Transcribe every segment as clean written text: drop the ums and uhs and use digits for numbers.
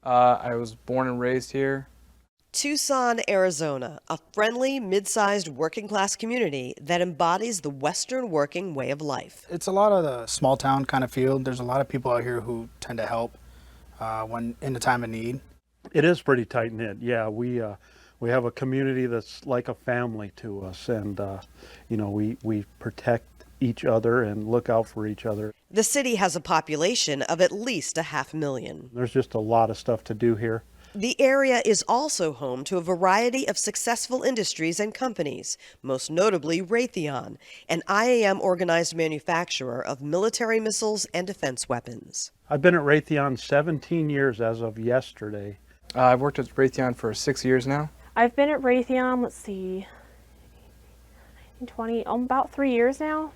I was born and raised here. Tucson, Arizona, a friendly, mid-sized working-class community that embodies the Western working way of life. It's a lot of the small town kind of feel. There's a lot of people out here who tend to help when in the time of need. It is pretty tight knit. Yeah, we have a community that's like a family to us, and we protect each other and look out for each other. The city has a population of at least 500,000. There's just a lot of stuff to do here. The area is also home to a variety of successful industries and companies, most notably Raytheon, an IAM organized manufacturer of military missiles and defense weapons. I've been at Raytheon 17 years as of yesterday. I've worked at Raytheon for 6 years now. I've been at Raytheon, let's see, about 3 years now.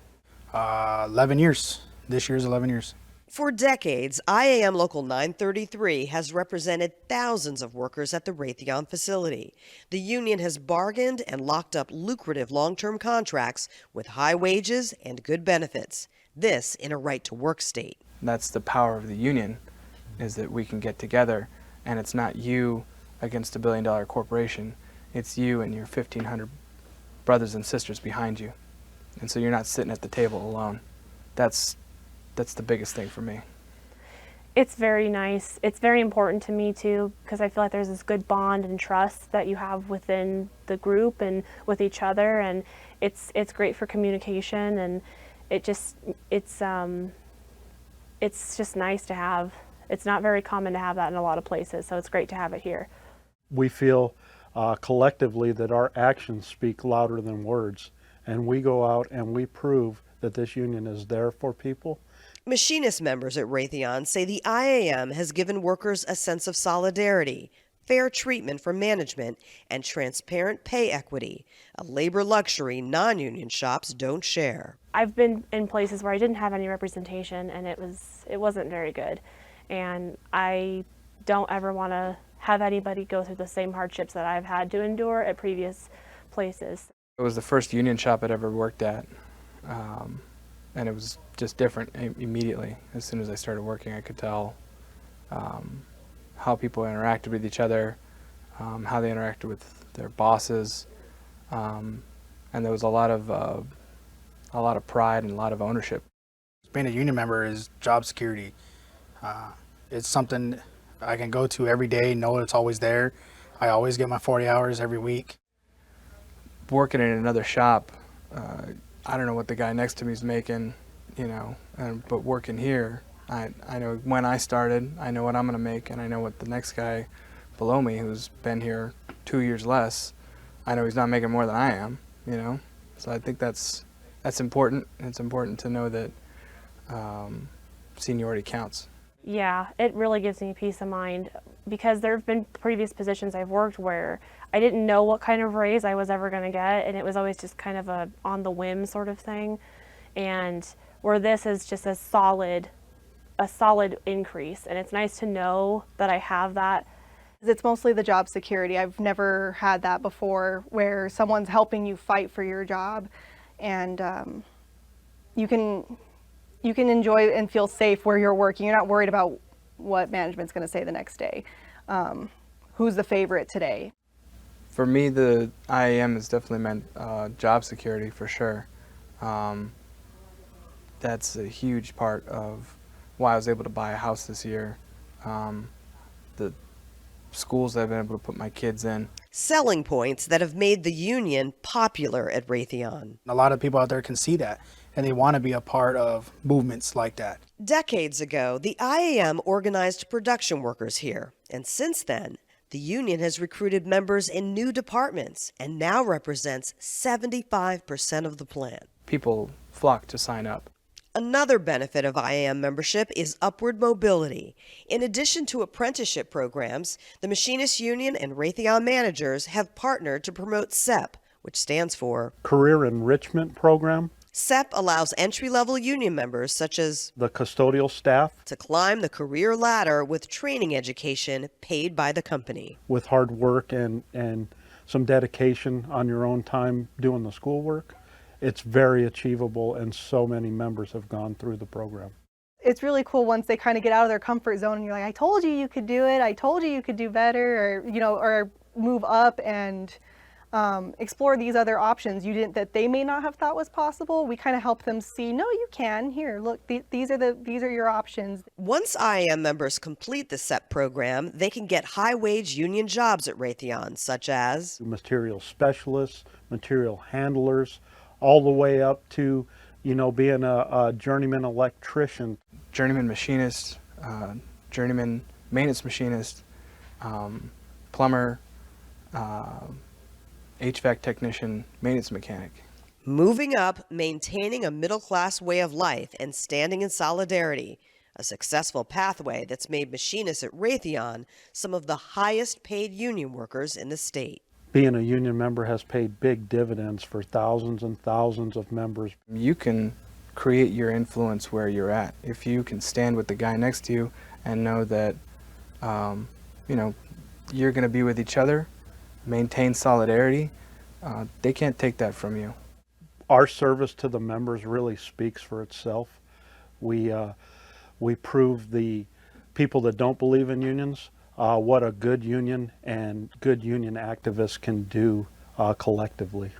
11 years. This year's 11 years. For decades, IAM Local 933 has represented thousands of workers at the Raytheon facility. The union has bargained and locked up lucrative long-term contracts with high wages and good benefits. This in a right-to-work state. That's the power of the union, is that we can get together, and it's not you against $1 billion corporation. It's you and your 1,500 brothers and sisters behind you. And so you're not sitting at the table alone. That's the biggest thing for me. It's very nice. It's very important to me too, because I feel like there's this good bond and trust that you have within the group and with each other, and it's great for communication, and it's just nice to have. It's not very common to have that in a lot of places, so it's great to have it here. We feel collectively that our actions speak louder than words, and we go out and we prove that this union is there for people. Machinist members at Raytheon say the IAM has given workers a sense of solidarity, fair treatment from management, and transparent pay equity, a labor luxury non-union shops don't share. I've been in places where I didn't have any representation, and it wasn't very good. And I don't ever want to have anybody go through the same hardships that I've had to endure at previous places. It was the first union shop I'd ever worked at. And it was just different immediately. As soon as I started working, I could tell how people interacted with each other, how they interacted with their bosses, and there was a lot of pride and a lot of ownership. Being a union member is job security. It's something I can go to every day, know it's always there. I always get my 40 hours every week. Working in another shop, I don't know what the guy next to me is making, but working here, I know when I started, I know what I'm going to make, and I know what the next guy below me who's been here 2 years less, I know he's not making more than I am, So I think that's important. It's important to know that seniority counts. Yeah, it really gives me peace of mind, because there have been previous positions I've worked where I didn't know what kind of raise I was ever going to get, and it was always just kind of a on the whim sort of thing. And where this is just a solid increase, and it's nice to know that I have that. It's mostly the job security. I've never had that before, where someone's helping you fight for your job, and you can enjoy and feel safe where you're working. You're not worried about what management's going to say the next day. Who's the favorite today? For me, the IAM has definitely meant job security for sure. That's a huge part of why I was able to buy a house this year. The schools that I've been able to put my kids in. Selling points that have made the union popular at Raytheon. A lot of people out there can see that, and they want to be a part of movements like that. Decades ago, the IAM organized production workers here, and since then, the union has recruited members in new departments and now represents 75% of the plant. People flock to sign up. Another benefit of IAM membership is upward mobility. In addition to apprenticeship programs, the Machinists Union and Raytheon managers have partnered to promote SEP, which stands for Career Enrichment Program. SEP allows entry-level union members, such as the custodial staff, to climb the career ladder with training education paid by the company. With hard work and some dedication on your own time doing the schoolwork, it's very achievable, and so many members have gone through the program. it's really cool once they kind of get out of their comfort zone and you're like, I told you you could do it. I told you you could do better, or, you know, or move up and explore these other options you didn't, that they may not have thought was possible. We kind of help them see, no, you can. Here, look, these are your options. Once IAM members complete the SEP program, they can get high-wage union jobs at Raytheon, such as Material specialists, material handlers, all the way up to, you know, being a journeyman electrician. Journeyman machinist, journeyman maintenance machinist, plumber, HVAC technician, maintenance mechanic. moving up, maintaining a middle-class way of life, and standing in solidarity. A successful pathway that's made machinists at Raytheon some of the highest-paid union workers in the state. Being a union member has paid big dividends for thousands and thousands of members. You can create your influence where you're at. If you can stand with the guy next to you and know that, you know, you're going to be with each other, maintain solidarity, they can't take that from you. Our service to the members really speaks for itself. We prove the people that don't believe in unions what a good union and good union activists can do collectively.